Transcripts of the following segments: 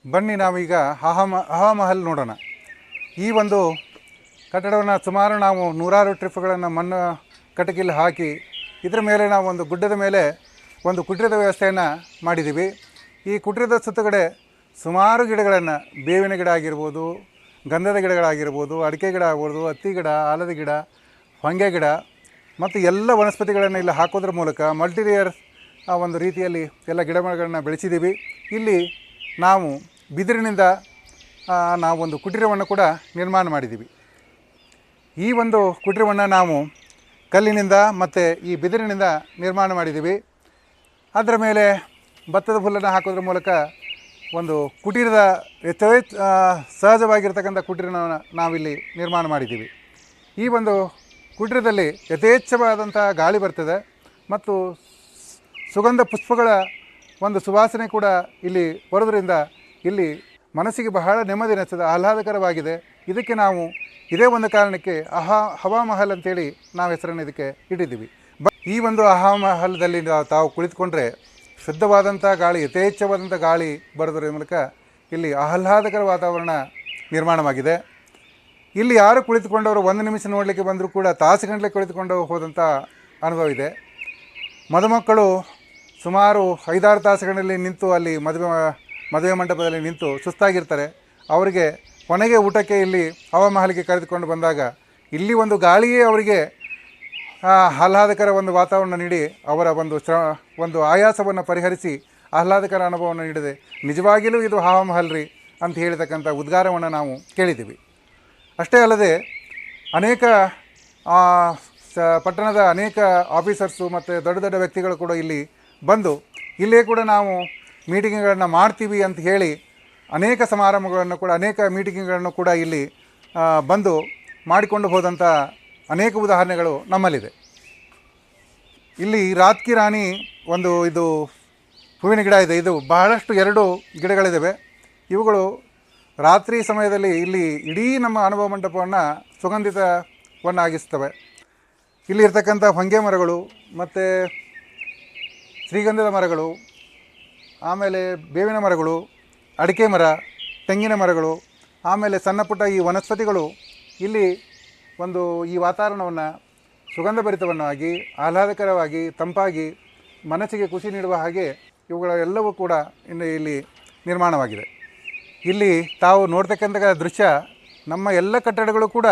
ಬನ್ನಿ ನಾವೀಗ ಹವಾಮಹಲ್ ನೋಡೋಣ. ಈ ಒಂದು ಕಟ್ಟಡವನ್ನು ಸುಮಾರು ನಾವು ನೂರಾರು ಟ್ರಿಪ್ಗಳನ್ನು ಮಣ್ಣು ಕಟಕಿಲಿ ಹಾಕಿ ಇದರ ಮೇಲೆ ನಾವು ಒಂದು ಗುಡ್ಡದ ಮೇಲೆ ಒಂದು ಕುಟೀರದ ವ್ಯವಸ್ಥೆಯನ್ನು ಮಾಡಿದ್ದೀವಿ. ಈ ಕುಟೀರದ ಸುತ್ತಗಡೆ ಸುಮಾರು ಗಿಡಗಳನ್ನು, ಬೇವಿನ ಗಿಡ ಆಗಿರ್ಬೋದು, ಗಂಧದ ಗಿಡಗಳಾಗಿರ್ಬೋದು, ಅಡಿಕೆ ಗಿಡ ಆಗ್ಬೋದು, ಹತ್ತಿ ಗಿಡ, ಆಲದ ಗಿಡ, ಹೊಂಗೆ ಗಿಡ ಮತ್ತು ಎಲ್ಲ ವನಸ್ಪತಿಗಳನ್ನು ಇಲ್ಲಿ ಹಾಕೋದ್ರ ಮೂಲಕ ಮಲ್ಟಿಲೇಯರ್ ಒಂದು ರೀತಿಯಲ್ಲಿ ಎಲ್ಲ ಗಿಡಮರಗಳನ್ನು ಬೆಳೆಸಿದ್ದೀವಿ. ಇಲ್ಲಿ ನಾವು ಬಿದಿರಿನಿಂದ ನಾವೊಂದು ಕುಟೀರವನ್ನು ಕೂಡ ನಿರ್ಮಾಣ ಮಾಡಿದ್ದೀವಿ. ಈ ಒಂದು ಕುಟೀರವನ್ನು ನಾವು ಕಲ್ಲಿನಿಂದ ಮತ್ತು ಈ ಬಿದಿರಿನಿಂದ ನಿರ್ಮಾಣ ಮಾಡಿದ್ದೀವಿ. ಅದರ ಮೇಲೆ ಭತ್ತದ ಹುಲ್ಲನ್ನು ಹಾಕೋದ್ರ ಮೂಲಕ ಒಂದು ಕುಟೀರದ ಸಹಜವಾಗಿರ್ತಕ್ಕಂಥ ಕುಟೀರನ ನಾವಿಲ್ಲಿ ನಿರ್ಮಾಣ ಮಾಡಿದ್ದೀವಿ. ಈ ಒಂದು ಕುಟೀರದಲ್ಲಿ ಯಥೇಚ್ಛವಾದಂಥ ಗಾಳಿ ಬರ್ತದೆ ಮತ್ತು ಸುಗಂಧ ಪುಷ್ಪಗಳ ಒಂದು ಸುವಾಸನೆ ಕೂಡ ಇಲ್ಲಿ ಬರೋದ್ರಿಂದ ಇಲ್ಲಿ ಮನಸ್ಸಿಗೆ ಬಹಳ ನೆಮ್ಮದಿ ಅನಿಸ್ತದೆ, ಆಹ್ಲಾದಕರವಾಗಿದೆ. ಇದಕ್ಕೆ ನಾವು ಇದೇ ಒಂದು ಕಾರಣಕ್ಕೆ ಹವಾಮಹಲ್ ಅಂತೇಳಿ ನಾವು ಹೆಸರನ್ನು ಇದಕ್ಕೆ ಇಟ್ಟಿದ್ದೀವಿ. ಈ ಒಂದು ಹವಾಮಹಲ್ದಲ್ಲಿ ತಾವು ಕುಳಿತುಕೊಂಡ್ರೆ ಶುದ್ಧವಾದಂಥ ಗಾಳಿ, ಯಥೇಚ್ಛವಾದಂಥ ಗಾಳಿ ಬರೋದ್ರ ಮೂಲಕ ಇಲ್ಲಿ ಆಹ್ಲಾದಕರ ವಾತಾವರಣ ನಿರ್ಮಾಣವಾಗಿದೆ. ಇಲ್ಲಿ ಯಾರು ಕುಳಿತುಕೊಂಡವರು ಒಂದು ನಿಮಿಷ ನೋಡಲಿಕ್ಕೆ ಬಂದರೂ ಕೂಡ ತಾಸುಗಟ್ಟಲೆ ಕುಳಿತುಕೊಂಡು ಹೋದಂಥ ಅನುಭವ ಇದೆ. ಮದುಮಕ್ಕಳು ಸುಮಾರು 5-6 ತಾಸುಗಳಲ್ಲಿ ನಿಂತು ಅಲ್ಲಿ ಮದುವೆ ಮಂಟಪದಲ್ಲಿ ನಿಂತು ಸುಸ್ತಾಗಿರ್ತಾರೆ. ಅವರಿಗೆ ಕೊನೆಗೆ ಊಟಕ್ಕೆ ಇಲ್ಲಿ ಹವಾಮಹಲ್ಗೆ ಕರೆದುಕೊಂಡು ಬಂದಾಗ ಇಲ್ಲಿ ಒಂದು ಗಾಳಿಯೇ ಅವರಿಗೆ ಆಹ್ಲಾದಕರ ಒಂದು ವಾತಾವರಣ ನೀಡಿ ಅವರ ಒಂದು ಆಯಾಸವನ್ನು ಪರಿಹರಿಸಿ ಆಹ್ಲಾದಕರ ಅನುಭವವನ್ನು ನೀಡಿದೆ. ನಿಜವಾಗಿಯೂ ಇದು ಹವಾಮಹಲ್ ರೀ ಅಂತ ಹೇಳ್ತಕ್ಕಂಥ ಉದ್ಗಾರವನ್ನು ನಾವು ಕೇಳಿದ್ದೀವಿ. ಅಷ್ಟೇ ಅಲ್ಲದೆ ಅನೇಕ ಪಟ್ಟಣದ ಅನೇಕ ಆಫೀಸರ್ಸು ಮತ್ತು ದೊಡ್ಡ ದೊಡ್ಡ ವ್ಯಕ್ತಿಗಳು ಕೂಡ ಇಲ್ಲಿ ಬಂದು ಇಲ್ಲೇ ಕೂಡ ನಾವು ಮೀಟಿಂಗ್ಗಳನ್ನು ಮಾಡ್ತೀವಿ ಅಂತ ಹೇಳಿ ಅನೇಕ ಸಮಾರಂಭಗಳನ್ನು ಕೂಡ, ಅನೇಕ ಮೀಟಿಂಗ್ಗಳನ್ನು ಕೂಡ ಇಲ್ಲಿ ಬಂದು ಮಾಡಿಕೊಂಡು ಹೋದಂಥ ಅನೇಕ ಉದಾಹರಣೆಗಳು ನಮ್ಮಲ್ಲಿದೆ. ಇಲ್ಲಿ ರಾತ್ಕಿ ರಾಣಿ ಇದು ಹೂವಿನ ಗಿಡ ಇದೆ. ಇದು ಬಹಳಷ್ಟು 2 ಗಿಡಗಳಿದ್ದಾವೆ. ಇವುಗಳು ರಾತ್ರಿ ಸಮಯದಲ್ಲಿ ಇಲ್ಲಿ ಇಡೀ ನಮ್ಮ ಅನುಭವ ಮಂಟಪವನ್ನು ಸುಗಂಧಿತವನ್ನಾಗಿಸ್ತವೆ. ಇಲ್ಲಿ ಇರ್ತಕ್ಕಂಥ ಹೊಂಗೆ ಮರಗಳು ಮತ್ತು ಶ್ರೀಗಂಧದ ಮರಗಳು, ಆಮೇಲೆ ಬೇವಿನ ಮರಗಳು, ಅಡಿಕೆ ಮರ, ತೆಂಗಿನ ಮರಗಳು, ಆಮೇಲೆ ಸಣ್ಣ ಪುಟ್ಟ ಈ ವನಸ್ಪತಿಗಳು ಇಲ್ಲಿ ಈ ವಾತಾವರಣವನ್ನು ಸುಗಂಧಭರಿತವನ್ನಾಗಿ, ಆಹ್ಲಾದಕರವಾಗಿ, ತಂಪಾಗಿ, ಮನಸ್ಸಿಗೆ ಖುಷಿ ನೀಡುವ ಹಾಗೆ ಇವುಗಳೆಲ್ಲವೂ ಕೂಡ ಇಲ್ಲಿ ನಿರ್ಮಾಣವಾಗಿದೆ. ಇಲ್ಲಿ ತಾವು ನೋಡ್ತಕ್ಕಂಥ ದೃಶ್ಯ ನಮ್ಮ ಎಲ್ಲ ಕಟ್ಟಡಗಳು ಕೂಡ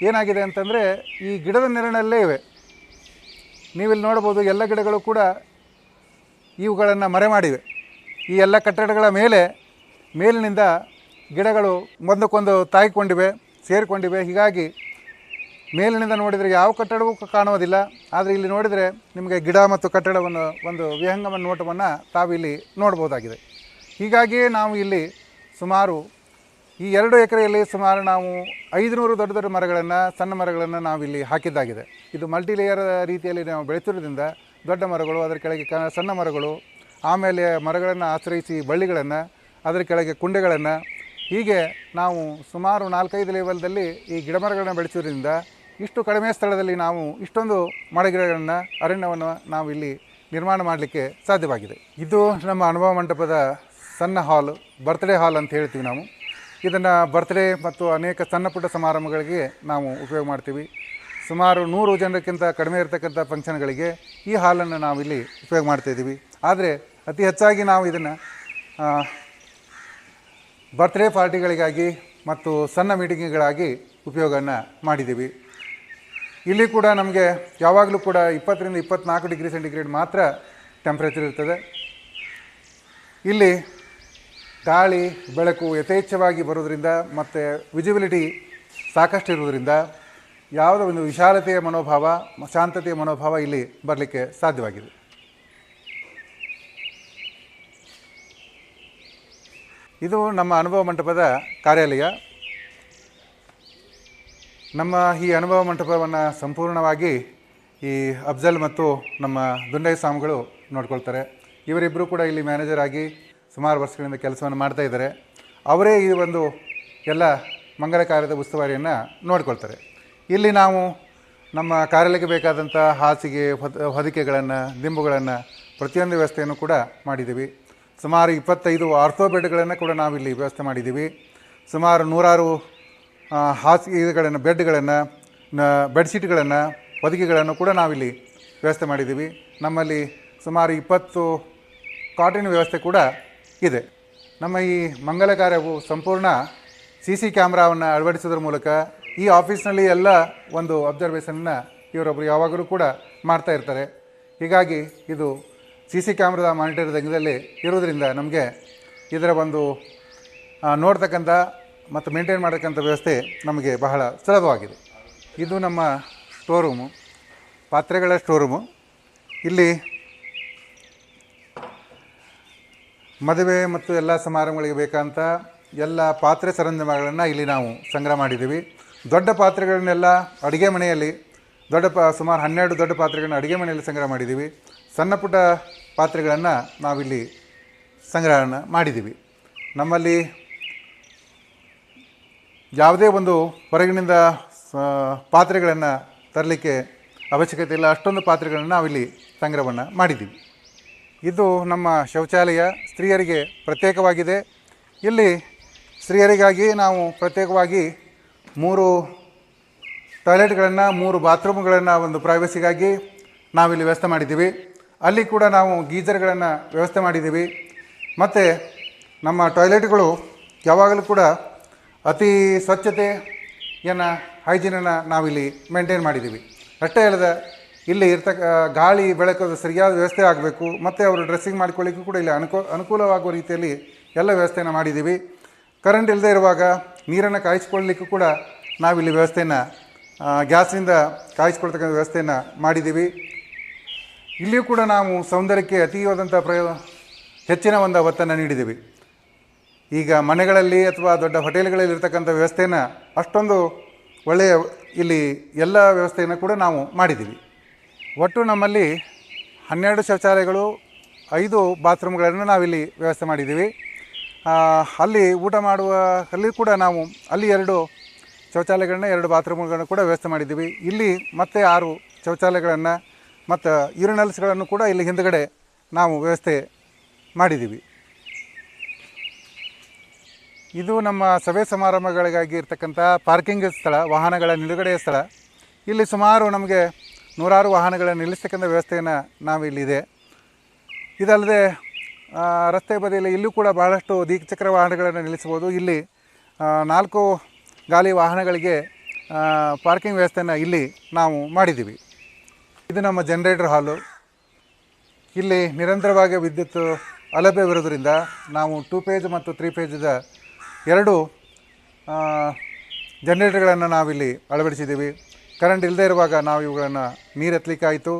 ಏನಾಗಿದೆ ಅಂತಂದರೆ ಈ ಗಿಡದ ನೆರಳಲ್ಲೇ ಇವೆ. ನೀವಿಲ್ಲಿ ನೋಡ್ಬೋದು, ಎಲ್ಲ ಗಿಡಗಳು ಕೂಡ ಇವುಗಳನ್ನು ಮರೆ ಮಾಡಿವೆ. ಈ ಎಲ್ಲ ಕಟ್ಟಡಗಳ ಮೇಲಿನಿಂದ ಗಿಡಗಳು ಒಂದಕ್ಕೊಂದು ತಾಯ್ಕೊಂಡಿವೆ, ಸೇರಿಕೊಂಡಿವೆ. ಹೀಗಾಗಿ ಮೇಲಿನಿಂದ ನೋಡಿದರೆ ಯಾವ ಕಟ್ಟಡವೂ ಕಾಣುವುದಿಲ್ಲ. ಆದರೆ ಇಲ್ಲಿ ನೋಡಿದರೆ ನಿಮಗೆ ಗಿಡ ಮತ್ತು ಕಟ್ಟಡವನ್ನು ಒಂದು ವಿಹಂಗಮ ನೋಟವನ್ನು ತಾವಿಲ್ಲಿ ನೋಡ್ಬೋದಾಗಿದೆ. ಹೀಗಾಗಿಯೇ ನಾವು ಇಲ್ಲಿ ಸುಮಾರು ಈ 2 ಎಕರೆಯಲ್ಲಿ ಸುಮಾರು ನಾವು 500 ದೊಡ್ಡ ದೊಡ್ಡ ಮರಗಳನ್ನು, ಸಣ್ಣ ಮರಗಳನ್ನು ನಾವಿಲ್ಲಿ ಹಾಕಿದ್ದಾಗಿದೆ. ಇದು ಮಲ್ಟಿಲೇಯರ್ ರೀತಿಯಲ್ಲಿ ನಾವು ಬೆಳೆಸಿರೋದ್ರಿಂದ ದೊಡ್ಡ ಮರಗಳು, ಅದರ ಕೆಳಗೆ ಸಣ್ಣ ಮರಗಳು, ಆಮೇಲೆ ಮರಗಳನ್ನು ಆಶ್ರಯಿಸಿ ಬಳ್ಳಿಗಳನ್ನು, ಅದರ ಕೆಳಗೆ ಕುಂಡೆಗಳನ್ನು, ಹೀಗೆ ನಾವು ಸುಮಾರು 4-5 ಲೆವೆಲ್ದಲ್ಲಿ ಈ ಗಿಡಮರಗಳನ್ನು ಬೆಳೆಸೋದ್ರಿಂದ ಇಷ್ಟು ಕಡಿಮೆ ಸ್ಥಳದಲ್ಲಿ ನಾವು ಇಷ್ಟೊಂದು ಮರಗಿಡಗಳನ್ನು, ಅರಣ್ಯವನ್ನು ನಾವು ಇಲ್ಲಿ ನಿರ್ಮಾಣ ಮಾಡಲಿಕ್ಕೆ ಸಾಧ್ಯವಾಗಿದೆ. ಇದು ನಮ್ಮ ಅನುಭವ ಮಂಟಪದ ಸಣ್ಣ ಹಾಲ್, ಬರ್ತ್ಡೇ ಹಾಲ್ ಅಂತ ಹೇಳ್ತೀವಿ ನಾವು. ಇದನ್ನು ಬರ್ತ್ಡೇ ಮತ್ತು ಅನೇಕ ಸಣ್ಣ ಪುಟ್ಟ ಸಮಾರಂಭಗಳಿಗೆ ನಾವು ಉಪಯೋಗ ಮಾಡ್ತೀವಿ. ಸುಮಾರು 100 ಜನಕ್ಕಿಂತ ಕಡಿಮೆ ಇರತಕ್ಕಂಥ ಫಂಕ್ಷನ್ಗಳಿಗೆ ಈ ಹಾಲನ್ನು ನಾವಿಲ್ಲಿ ಉಪಯೋಗ ಮಾಡ್ತಾಯಿದ್ದೀವಿ. ಆದರೆ ಅತಿ ಹೆಚ್ಚಾಗಿ ನಾವು ಇದನ್ನು ಬರ್ತ್ಡೇ ಪಾರ್ಟಿಗಳಿಗಾಗಿ ಮತ್ತು ಸಣ್ಣ ಮೀಟಿಂಗ್ಗಳಾಗಿ ಉಪಯೋಗವನ್ನು ಮಾಡಿದ್ದೀವಿ. ಇಲ್ಲಿ ಕೂಡ ನಮಗೆ ಯಾವಾಗಲೂ ಕೂಡ 20ರಿಂದ 24 ಡಿಗ್ರಿ ಸೆಂಟಿಗ್ರೇಡ್ ಮಾತ್ರ ಟೆಂಪ್ರೇಚರ್ ಇರ್ತದೆ. ಇಲ್ಲಿ ಗಾಳಿ ಬೆಳಕು ಯಥೇಚ್ಛವಾಗಿ ಬರೋದ್ರಿಂದ ಮತ್ತು ವಿಜಿಬಿಲಿಟಿ ಸಾಕಷ್ಟು ಇರುವುದರಿಂದ ಯಾವುದೋ ಒಂದು ವಿಶಾಲತೆಯ ಮನೋಭಾವ, ಶಾಂತತೆಯ ಮನೋಭಾವ ಇಲ್ಲಿ ಬರಲಿಕ್ಕೆ ಸಾಧ್ಯವಾಗಿದೆ. ಇದು ನಮ್ಮ ಅನುಭವ ಮಂಟಪದ ಕಾರ್ಯಾಲಯ. ನಮ್ಮ ಈ ಅನುಭವ ಮಂಟಪವನ್ನು ಸಂಪೂರ್ಣವಾಗಿ ಈ ಅಫ್ಜಲ್ ಮತ್ತು ನಮ್ಮ ದುಂಡೈ ಸ್ವಾಮಿಗಳು ನೋಡ್ಕೊಳ್ತಾರೆ. ಇವರಿಬ್ಬರು ಕೂಡ ಇಲ್ಲಿ ಮ್ಯಾನೇಜರ್ ಆಗಿ ಸುಮಾರು ವರ್ಷಗಳಿಂದ ಕೆಲಸವನ್ನು ಮಾಡ್ತಾಯಿದ್ದಾರೆ. ಅವರೇ ಈ ಎಲ್ಲ ಮಂಗಲ ಕಾರ್ಯದ ಉಸ್ತುವಾರಿಯನ್ನು ನೋಡ್ಕೊಳ್ತಾರೆ. ಇಲ್ಲಿ ನಾವು ನಮ್ಮ ಕಾರ್ಯಾಲಯಕ್ಕೆ ಬೇಕಾದಂಥ ಹಾಸಿಗೆ, ಹೊದಿಕೆಗಳನ್ನು, ದಿಂಬುಗಳನ್ನು, ಪ್ರತಿಯೊಂದು ವ್ಯವಸ್ಥೆಯನ್ನು ಕೂಡ ಮಾಡಿದ್ದೀವಿ. ಸುಮಾರು 25 ಆರ್ಥೋ ಬೆಡ್ಗಳನ್ನು ಕೂಡ ನಾವಿಲ್ಲಿ ವ್ಯವಸ್ಥೆ ಮಾಡಿದ್ದೀವಿ. ಸುಮಾರು 100 ಹಾಸಿಗೆಗಳನ್ನು, ಬೆಡ್ಗಳನ್ನು, ಬೆಡ್ಶೀಟ್ಗಳನ್ನು, ಹೊದಿಕೆಗಳನ್ನು ಕೂಡ ನಾವಿಲ್ಲಿ ವ್ಯವಸ್ಥೆ ಮಾಡಿದ್ದೀವಿ. ನಮ್ಮಲ್ಲಿ ಸುಮಾರು 20 ಕಾಟಿನ ವ್ಯವಸ್ಥೆ ಕೂಡ ಇದೆ. ನಮ್ಮ ಈ ಮಂಗಲ ಕಾರ್ಯವು ಸಂಪೂರ್ಣ CC ಕ್ಯಾಮ್ರಾವನ್ನು ಅಳವಡಿಸೋದ್ರ ಮೂಲಕ ಈ ಆಫೀಸ್ನಲ್ಲಿ ಎಲ್ಲ ಒಂದು ಅಬ್ಸರ್ವೇಷನ್ನ ಇವರೊಬ್ಬರು ಯಾವಾಗಲೂ ಕೂಡ ಮಾಡ್ತಾ ಇರ್ತಾರೆ. ಹೀಗಾಗಿ ಇದು CC ಕ್ಯಾಮ್ರಾದ ಮಾನಿಟರಿಂಗಲ್ಲಿ ಇರೋದರಿಂದ ನಮಗೆ ಇದರ ಒಂದು ನೋಡ್ತಕ್ಕಂಥ ಮತ್ತು ಮೇಂಟೈನ್ ಮಾಡತಕ್ಕಂಥ ವ್ಯವಸ್ಥೆ ನಮಗೆ ಬಹಳ ಸುಲಭವಾಗಿದೆ. ಇದು ನಮ್ಮ ಸ್ಟೋರೂಮು, ಪಾತ್ರೆಗಳ ಸ್ಟೋರೂಮು. ಇಲ್ಲಿ ಮದುವೆ ಮತ್ತು ಎಲ್ಲ ಸಮಾರಂಭಗಳಿಗೆ ಬೇಕಂತ ಎಲ್ಲ ಪಾತ್ರೆ ಸರಂಜಾಮಗಳನ್ನು ಇಲ್ಲಿ ನಾವು ಸಂಗ್ರಹ ಮಾಡಿದ್ದೀವಿ. ದೊಡ್ಡ ಪಾತ್ರೆಗಳನ್ನೆಲ್ಲ ಅಡುಗೆ ಮನೆಯಲ್ಲಿ ಸುಮಾರು 12 ದೊಡ್ಡ ಪಾತ್ರೆಗಳನ್ನ ಅಡುಗೆ ಮನೆಯಲ್ಲಿ ಸಂಗ್ರಹ ಮಾಡಿದ್ದೀವಿ. ಸಣ್ಣ ಪುಟ್ಟ ಪಾತ್ರೆಗಳನ್ನು ನಾವಿಲ್ಲಿ ಸಂಗ್ರಹಣ ಮಾಡಿದ್ದೀವಿ. ನಮ್ಮಲ್ಲಿ ಯಾವುದೇ ಒಂದು ಹೊರಗಿನಿಂದ ಪಾತ್ರೆಗಳನ್ನು ತರಲಿಕ್ಕೆ ಅವಶ್ಯಕತೆ ಇಲ್ಲ, ಅಷ್ಟೊಂದು ಪಾತ್ರೆಗಳನ್ನು ನಾವಿಲ್ಲಿ ಸಂಗ್ರಹವನ್ನು ಮಾಡಿದ್ದೀವಿ. ಇದು ನಮ್ಮ ಶೌಚಾಲಯ, ಸ್ತ್ರೀಯರಿಗೆ ಪ್ರತ್ಯೇಕವಾಗಿದೆ. ಇಲ್ಲಿ ಸ್ತ್ರೀಯರಿಗಾಗಿ ನಾವು ಪ್ರತ್ಯೇಕವಾಗಿ 3 ಟಾಯ್ಲೆಟ್ಗಳನ್ನು, 3 ಬಾತ್ರೂಮ್ಗಳನ್ನು ಒಂದು ಪ್ರೈವಸಿಗಾಗಿ ನಾವಿಲ್ಲಿ ವ್ಯವಸ್ಥೆ ಮಾಡಿದ್ದೀವಿ. ಅಲ್ಲಿ ಕೂಡ ನಾವು ಗೀಜರ್ಗಳನ್ನು ವ್ಯವಸ್ಥೆ ಮಾಡಿದ್ದೀವಿ. ಮತ್ತು ನಮ್ಮ ಟಾಯ್ಲೆಟ್ಗಳು ಯಾವಾಗಲೂ ಕೂಡ ಅತಿ ಸ್ವಚ್ಛತೆಯನ್ನು, ಹೈಜೀನನ್ನು ನಾವಿಲ್ಲಿ ಮೇಂಟೈನ್ ಮಾಡಿದ್ದೀವಿ. ಅಷ್ಟೇ ಅಲ್ಲದೆ ಇಲ್ಲಿ ಗಾಳಿ ಬೆಳಕದು ಸರಿಯಾದ ವ್ಯವಸ್ಥೆ ಆಗಬೇಕು, ಮತ್ತು ಅವರು ಡ್ರೆಸ್ಸಿಂಗ್ ಮಾಡ್ಕೊಳ್ಳಿಕ್ಕೂ ಕೂಡ ಇಲ್ಲಿ ಅನುಕೂಲವಾಗುವ ರೀತಿಯಲ್ಲಿ ಎಲ್ಲ ವ್ಯವಸ್ಥೆಯನ್ನು ಮಾಡಿದ್ದೀವಿ. ಕರೆಂಟ್ ಇಲ್ಲದೆ ಇರುವಾಗ ನೀರನ್ನು ಕಾಯಿಸ್ಕೊಳ್ಳಲಿಕ್ಕೂ ಕೂಡ ನಾವಿಲ್ಲಿ ವ್ಯವಸ್ಥೆಯನ್ನು ಗ್ಯಾಸ್ನಿಂದ ಕಾಯಿಸ್ಕೊಳ್ತಕ್ಕಂಥ ವ್ಯವಸ್ಥೆಯನ್ನು ಮಾಡಿದ್ದೀವಿ. ಇಲ್ಲಿಯೂ ಕೂಡ ನಾವು ಸೌಂದರ್ಯಕ್ಕೆ ಅತೀವಾದಂಥ ಹೆಚ್ಚಿನ ಒಂದು ಒತ್ತನ್ನು ನೀಡಿದ್ದೀವಿ. ಈಗ ಮನೆಗಳಲ್ಲಿ ಅಥವಾ ದೊಡ್ಡ ಹೋಟೆಲ್ಗಳಲ್ಲಿ ಇರ್ತಕ್ಕಂಥ ವ್ಯವಸ್ಥೆಯನ್ನು ಅಷ್ಟೊಂದು ಒಳ್ಳೆಯ ಇಲ್ಲಿ ಎಲ್ಲ ವ್ಯವಸ್ಥೆಯನ್ನು ಕೂಡ ನಾವು ಮಾಡಿದ್ದೀವಿ. ಒಟ್ಟು ನಮ್ಮಲ್ಲಿ 12 ಶೌಚಾಲಯಗಳು, 5 ಬಾತ್ರೂಮ್ಗಳನ್ನು ನಾವಿಲ್ಲಿ ವ್ಯವಸ್ಥೆ ಮಾಡಿದ್ದೀವಿ. ಅಲ್ಲಿ ಊಟ ಮಾಡುವ ಅಲ್ಲಿ ಕೂಡ ನಾವು ಅಲ್ಲಿ 2 ಶೌಚಾಲಯಗಳನ್ನ, 2 ಬಾತ್ರೂಮ್ಗಳನ್ನು ಕೂಡ ವ್ಯವಸ್ಥೆ ಮಾಡಿದ್ದೀವಿ. ಇಲ್ಲಿ ಮತ್ತೆ 6 ಶೌಚಾಲಯಗಳನ್ನು ಮತ್ತು ಯೂರಿನಲ್ಸ್ಗಳನ್ನು ಕೂಡ ಇಲ್ಲಿ ಹಿಂದುಗಡೆ ನಾವು ವ್ಯವಸ್ಥೆ ಮಾಡಿದ್ದೀವಿ. ಇದು ನಮ್ಮ ಸಭೆ ಸಮಾರಂಭಗಳಿಗಾಗಿ ಇರ್ತಕ್ಕಂಥ ಪಾರ್ಕಿಂಗ್ ಸ್ಥಳ, ವಾಹನಗಳ ನಿಲುಗಡೆಯ ಸ್ಥಳ. ಇಲ್ಲಿ ಸುಮಾರು ನಮಗೆ 100 ವಾಹನಗಳನ್ನು ನಿಲ್ಲಿಸ್ತಕ್ಕಂಥ ವ್ಯವಸ್ಥೆಯನ್ನು ನಾವಿಲ್ಲಿದೆ. ಇದಲ್ಲದೆ ರಸ್ತೆ ಬದಿಯಲ್ಲಿ ಇಲ್ಲೂ ಕೂಡ ಬಹಳಷ್ಟು ದ್ವಿಚಕ್ರ ವಾಹನಗಳನ್ನು ನಿಲ್ಲಿಸ್ಬೋದು. ಇಲ್ಲಿ 4 ಗಾಲಿ ವಾಹನಗಳಿಗೆ ಪಾರ್ಕಿಂಗ್ ವ್ಯವಸ್ಥೆಯನ್ನು ಇಲ್ಲಿ ನಾವು ಮಾಡಿದ್ದೀವಿ. ಇದು ನಮ್ಮ ಜನರೇಟರ್ ಹಾಲು. ಇಲ್ಲಿ ನಿರಂತರವಾಗಿ ವಿದ್ಯುತ್ ಲಭ್ಯವಿರೋದ್ರಿಂದ ನಾವು 2 ಫೇಸ್ ಮತ್ತು 3 ಫೇಸ್ದ 2 ಜನರೇಟರ್ಗಳನ್ನು ನಾವಿಲ್ಲಿ ಅಳವಡಿಸಿದ್ದೀವಿ. ಕರೆಂಟ್ ಇಲ್ಲದೇ ಇರುವಾಗ ನಾವು ಇವುಗಳನ್ನು ನೀರು ಎತ್ತಲಿಕ್ಕಾಯಿತು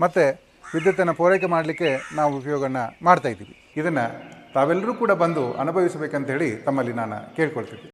ಮತ್ತು ವಿದ್ಯುತ್ತನ್ನು ಪೂರೈಕೆ ಮಾಡಲಿಕ್ಕೆ ನಾವು ಉಪಯೋಗವನ್ನು ಮಾಡ್ತಾಯಿದ್ದೀವಿ. ಇದನ್ನು ತಾವೆಲ್ಲರೂ ಕೂಡ ಬಂದು ಅನುಭವಿಸಬೇಕಂತೇಳಿ ತಮ್ಮಲ್ಲಿ ನಾನು ಕೇಳ್ಕೊಳ್ತೀನಿ.